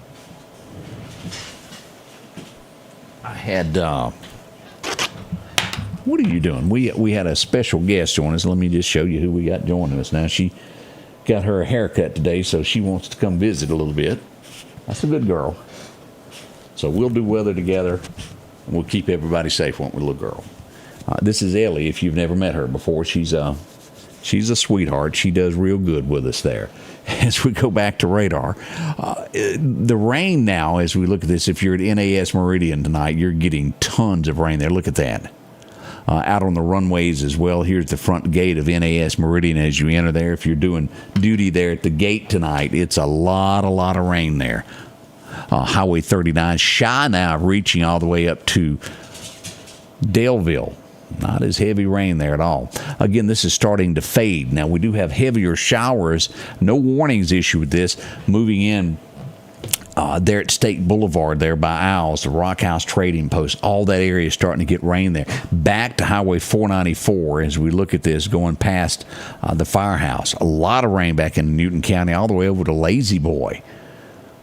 What are you doing? We had a special guest join us. Let me just show you who we got joining us now. She got her haircut today, so she wants to come visit a little bit. That's a good girl. So we'll do weather together, and we'll keep everybody safe, won't we, little girl? This is Ellie, if you've never met her before. She's a sweetheart. She does real good with us there. As we go back to radar, the rain now, as we look at this, if you're at NAS Meridian tonight, you're getting tons of rain there. Look at that. Out on the runways as well. Here's the front gate of NAS Meridian as you enter there. If you're doing duty there at the gate tonight, it's a lot of rain there. Highway 39, shy now, reaching all the way up to Daleville. Not as heavy rain there at all. Again, this is starting to fade. Now, we do have heavier showers. No warnings issued with this. Moving in there at State Boulevard there by Owls, the Rock House Trading Post. All that area is starting to get rain there. Back to Highway 494 as we look at this going past the firehouse. A lot of rain back in Newton County all the way over to Lazy Boy.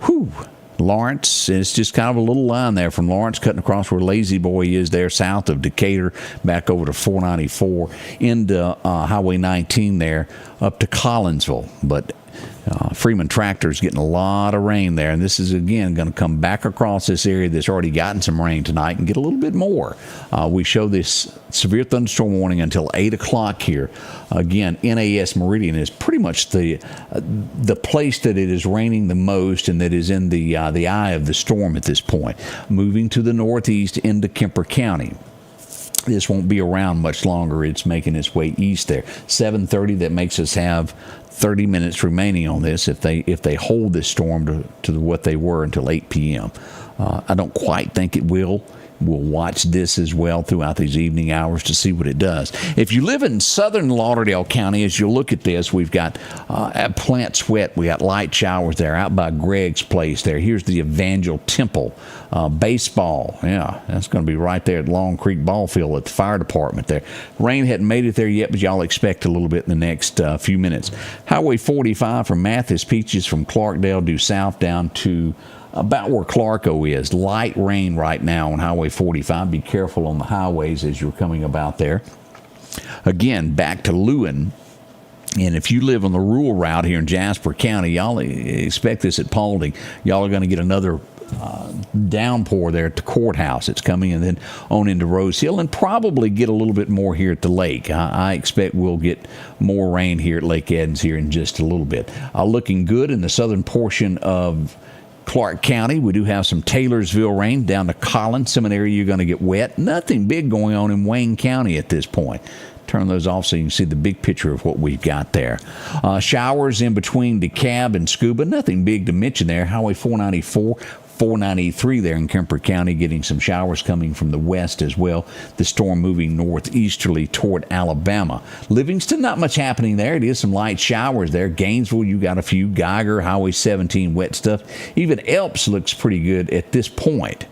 Whew. Lawrence, it's just kind of a little line there from Lawrence cutting across where Lazy Boy is there south of Decatur, back over to 494 into Highway 19 there up to Collinsville. But Freeman Tractor's getting a lot of rain there, and this is again going to come back across this area that's already gotten some rain tonight and get a little bit more. We show this severe thunderstorm warning until 8 o'clock here. Again, NAS Meridian is pretty much the place that it is raining the most and that is in the eye of the storm at this point. Moving to the northeast into Kemper County. This won't be around much longer. It's making its way east there. 7:30, that makes us have 30 minutes remaining on this if they hold this storm to what they were until 8 p.m. I don't quite think it will. We'll watch this as well throughout these evening hours to see what it does. If you live in southern Lauderdale County, as you look at this, we've got plant sweat. We got light showers there out by Greg's place there. Here's the Evangel Temple. Baseball, yeah, that's going to be right there at Long Creek Ball Field at the fire department there. Rain hadn't made it there yet, but y'all expect a little bit in the next few minutes. Highway 45 from Mathis Peaches from Clarkdale due south down to about where Clarko is. Light rain right now on Highway 45. Be careful on the highways as you're coming about there. Again, back to Lewin. And if you live on the rural route here in Jasper County, y'all expect this at Paulding. Y'all are going to get another downpour there at the courthouse. It's coming and then on into Rose Hill, and probably get a little bit more here at the lake. I expect we'll get more rain here at Lake Edens here in just a little bit. Looking good in the southern portion of Clark County. We do have some Taylorsville rain down to Collins. Some area you're going to get wet. Nothing big going on in Wayne County at this point. Turn those off so you can see the big picture of what we've got there. Showers in between DeKalb and Scuba. Nothing big to mention there. Highway 494, 493 there in Kemper County, getting some showers coming from the west as well. The storm moving northeasterly toward Alabama. Livingston, not much happening there. It is some light showers there. Gainesville, you got a few. Geiger, Highway 17, wet stuff. Even Elps looks pretty good at this point.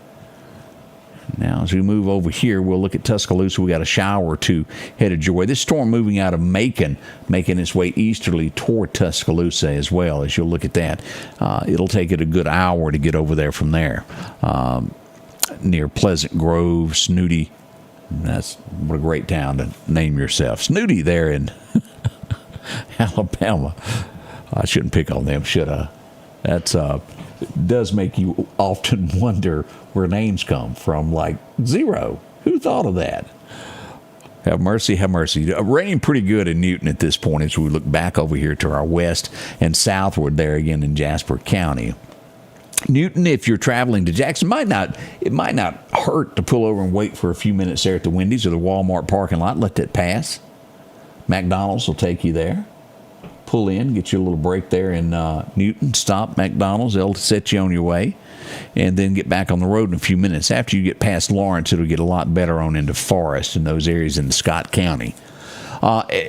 Now, as we move over here, we'll look at Tuscaloosa. We got a shower or two headed your way. This storm moving out of Macon, making its way easterly toward Tuscaloosa as well. As you'll look at that, it'll take it a good hour to get over there from there. Near Pleasant Grove, Snooty. That's what a great town to name yourself. Snooty there in Alabama. I shouldn't pick on them, should I? That's does make you often wonder where names come from, like zero. Who thought of that? Have mercy, have mercy. Raining pretty good in Newton at this point as we look back over here to our west and southward there again in Jasper County. Newton, if you're traveling to Jackson, it might not hurt to pull over and wait for a few minutes there at the Wendy's or the Walmart parking lot. Let that pass. McDonald's will take you there. Pull in, get you a little break there in Newton, stop McDonald's, they'll set you on your way, and then get back on the road in a few minutes. After you get past Lawrence, it'll get a lot better on into Forest and those areas in Scott County.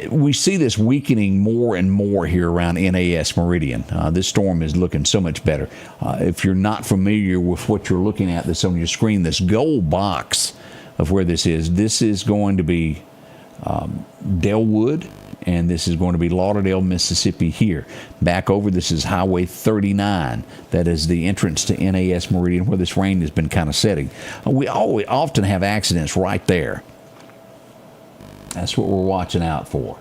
We see this weakening more and more here around NAS Meridian. This storm is looking so much better. If you're not familiar with what you're looking at that's on your screen, this gold box of where this is going to be Delwood, and this is going to be Lauderdale, Mississippi here. Back over, this is Highway 39. That is the entrance to NAS Meridian where this rain has been kind of setting. We often have accidents right there. That's what we're watching out for.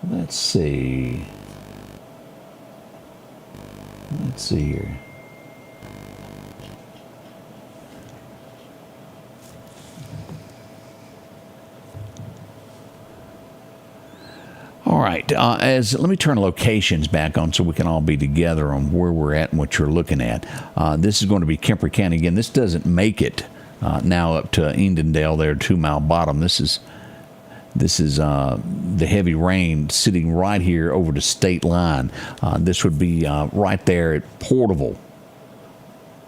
Let's see. Let's see here. All right, let me turn locations back on so we can all be together on where we're at and what you're looking at. This is going to be Kemper County again. This doesn't make it now up to Edendale there, 2 Mile Bottom. This is the heavy rain sitting right here over the state line. This would be right there at Portable.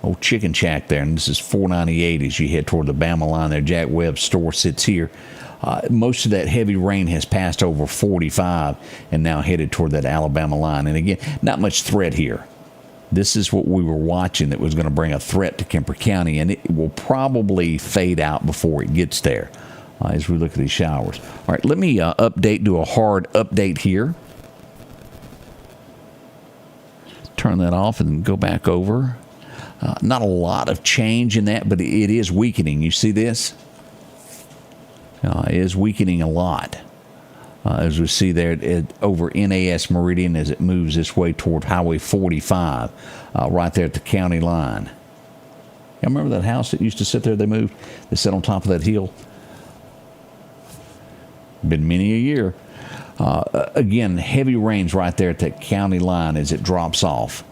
Old Chicken Shack there, and this is 498 as you head toward the Bama line there. Jack Webb's store sits here. Most of that heavy rain has passed over 45 and now headed toward that Alabama line. And again, not much threat here. This is what we were watching that was going to bring a threat to Kemper County, and it will probably fade out before it gets there as we look at these showers. All right, let me do a hard update here. Turn that off and go back over. Not a lot of change in that, but it is weakening. You see this? It is weakening a lot. As we see there over NAS Meridian as it moves this way toward Highway 45, right there at the county line. Y'all remember that house that used to sit there? They moved. They sat on top of that hill. Been many a year. Again, heavy rains right there at that county line as it drops off.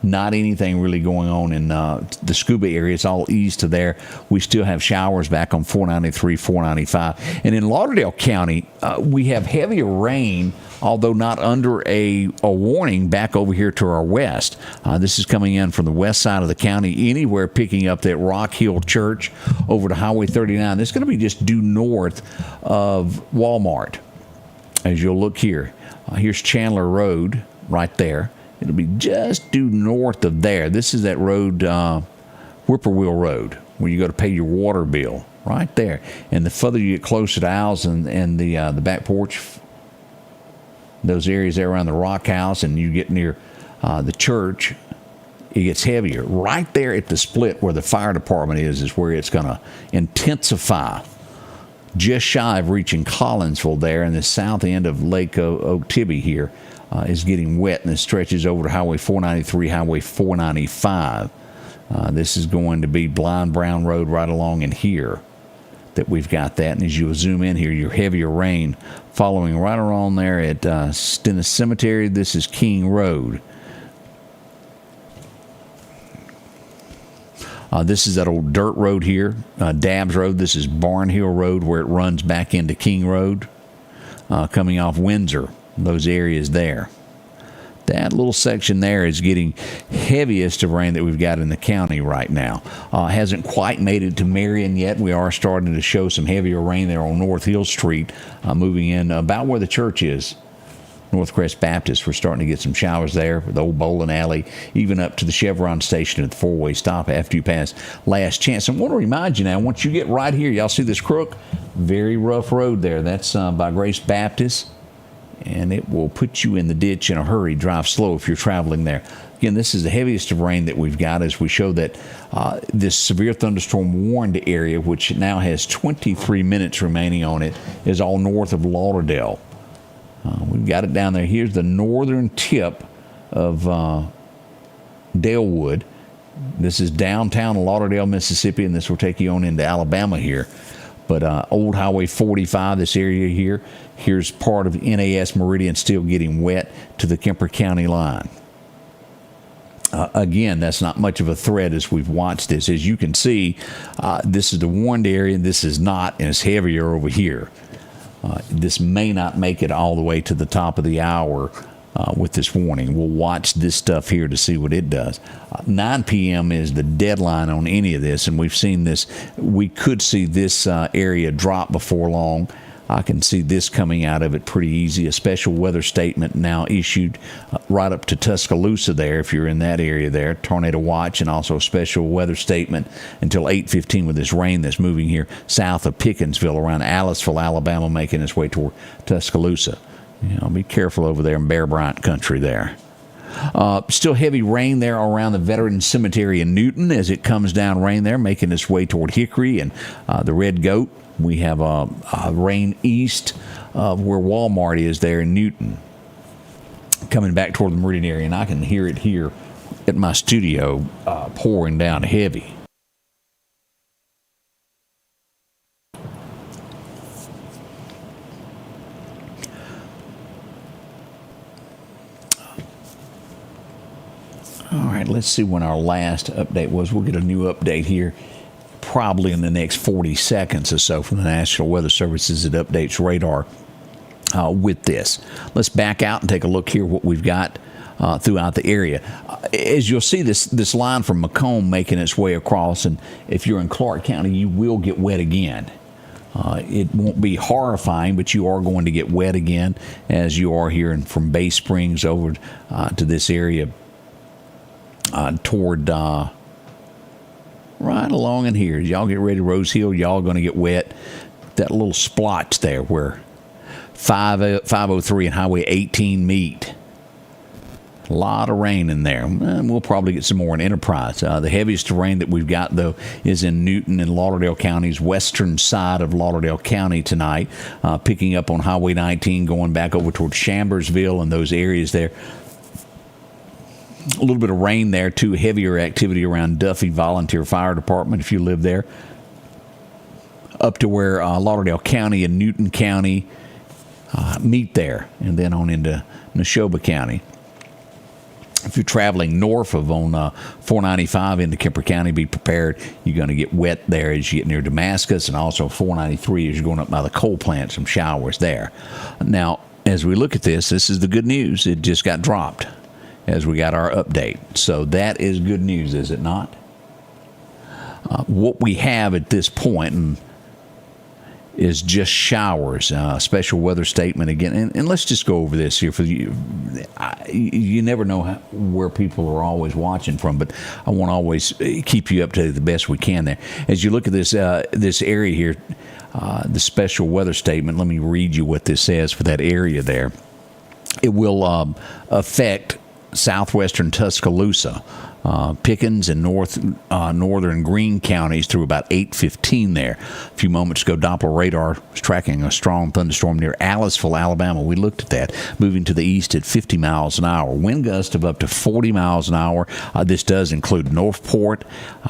Not anything really going on in the scuba area. It's all east of there. We still have showers back on 493, 495. And in Lauderdale County, we have heavier rain, although not under a warning, back over here to our west. This is coming in from the west side of the county, anywhere picking up that Rock Hill Church over to Highway 39. This is going to be just due north of Walmart. As you'll look here, here's Chandler Road right there. It'll be just due north of there. This is that road, Whippoorwill Road, where you go to pay your water bill, right there. And the further you get closer to Al's and the back porch, those areas there around the Rock House, and you get near the church, it gets heavier. Right there at the split where the fire department is where it's going to intensify. Just shy of reaching Collinsville there, and the south end of Lake Okeechobee here is getting wet, and it stretches over to Highway 493, Highway 495. This is going to be Blind Brown Road right along in here that we've got that. And as you zoom in here, your heavier rain following right around there at Stennis Cemetery. This is King Road. This is that old dirt road here, Dabbs Road. This is Barn Hill Road where it runs back into King Road, coming off Windsor, those areas there. That little section there is getting heaviest of rain that we've got in the county right now. Hasn't quite made it to Marion yet. We are starting to show some heavier rain there on North Hill Street, moving in about where the church is. Northcrest Baptist, we're starting to get some showers there, the old bowling alley, even up to the Chevron station at the four-way stop after you pass Last Chance. And I want to remind you now, once you get right here, y'all see this crook? Very rough road there. That's by Grace Baptist, and it will put you in the ditch in a hurry. Drive slow if you're traveling there. Again, this is the heaviest of rain that we've got as we show that this severe thunderstorm warned area, which now has 23 minutes remaining on it, is all north of Lauderdale. We've got it down there. Here's the northern tip of Dalewood. This is downtown Lauderdale, Mississippi, and this will take you on into Alabama here. But old Highway 45, this area here, here's part of NAS Meridian still getting wet to the Kemper County line. Again, that's not much of a threat as we've watched this. As you can see, this is the warned area, and this is not, and it's heavier over here. This may not make it all the way to the top of the hour with this warning. We'll watch this stuff here to see what it does. 9 p.m. is the deadline on any of this, and we've seen this. We could see this area drop before long. I can see this coming out of it pretty easy. A special weather statement now issued right up to Tuscaloosa there, if you're in that area there. Tornado watch, and also a special weather statement until 8:15 with this rain that's moving here south of Pickersville around Aliceville, Alabama, making its way toward Tuscaloosa. Be careful over there in Bear Bryant country there. Still heavy rain there around the Veterans Cemetery in Newton as it comes down rain there, making its way toward Hickory and the Red Goat. We have rain east of where Walmart is there in Newton, coming back toward the Meridian area, and I can hear it here at my studio pouring down heavy. All right, let's see when our last update was. We'll get a new update here probably in the next 40 seconds or so from the National Weather Service as it updates radar with this. Let's back out and take a look here what we've got throughout the area. As you'll see, this line from Macomb making its way across, and if you're in Clark County, you will get wet again. It won't be horrifying, but you are going to get wet again as you are here from Bay Springs over to this area toward right along in here. Y'all get ready to Rose Hill. Y'all going to get wet. That little splotch there where 503 and Highway 18 meet. A lot of rain in there. And we'll probably get some more in Enterprise. The heaviest rain that we've got, though, is in Newton and Lauderdale counties, western side of Lauderdale County tonight, picking up on Highway 19, going back over toward Chambersville and those areas there. A little bit of rain there, too. Heavier activity around Duffy Volunteer Fire Department, if you live there. Up to where Lauderdale County and Newton County meet there, and then on into Neshoba County. If you're traveling north of on 495 into Kemper County, be prepared. You're going to get wet there as you get near Damascus, and also 493 as you're going up by the coal plant, some showers there. Now, as we look at this is the good news. It just got dropped as we got our update. So that is good news, is it not? What we have at this point is just showers. Special weather statement again, and let's just go over this here for you. You never know where people are always watching from, but I want to always keep you up to the best we can there. As you look at this this area here, the special weather statement. Let me read you what this says for that area there. It will affect southwestern Tuscaloosa, Pickens, and northern Greene counties through about 8:15 there. A few moments ago, Doppler radar was tracking a strong thunderstorm near Aliceville, Alabama. We looked at that, moving to the east at 50 miles an hour. Wind gusts of up to 40 miles an hour. This does include Northport,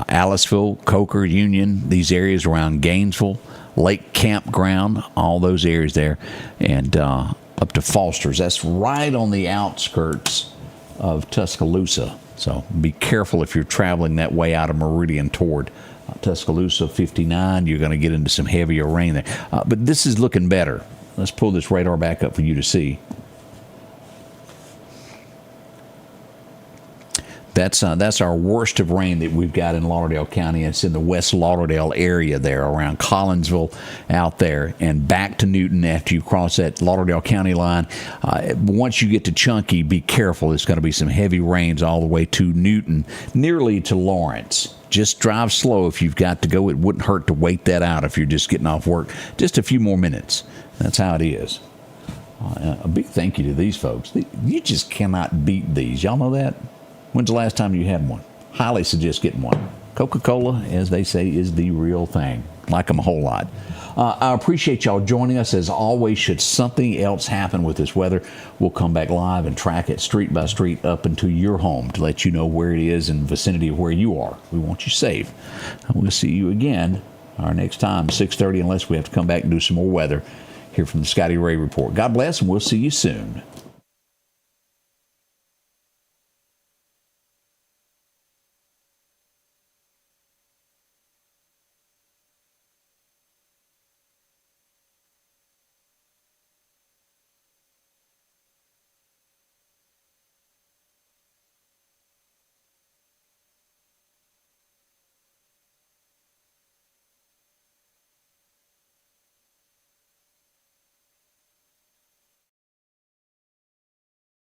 Aliceville, Coker, Union, these areas around Gainesville, Lake Campground, all those areas there, and up to Foster's. That's right on the outskirts of Tuscaloosa. So be careful if you're traveling that way out of Meridian toward Tuscaloosa. 59, you're going to get into some heavier rain there. But this is looking better. Let's pull this radar back up for you to see. That's our worst of rain that we've got in Lauderdale County. It's in the West Lauderdale area there, around Collinsville out there, and back to Newton after you cross that Lauderdale County line. Once you get to Chunky, be careful. There's going to be some heavy rains all the way to Newton, nearly to Lawrence. Just drive slow if you've got to go. It wouldn't hurt to wait that out if you're just getting off work. Just a few more minutes. That's how it is. A big thank you to these folks. You just cannot beat these. Y'all know that? When's the last time you had one? Highly suggest getting one. Coca-Cola, as they say, is the real thing. Like them a whole lot. I appreciate y'all joining us. As always, should something else happen with this weather, we'll come back live and track it street by street up into your home to let you know where it is in the vicinity of where you are. We want you safe. We'll see you again our next time, 6:30, unless we have to come back and do some more weather here from the Scotty Ray Report. God bless, and we'll see you soon.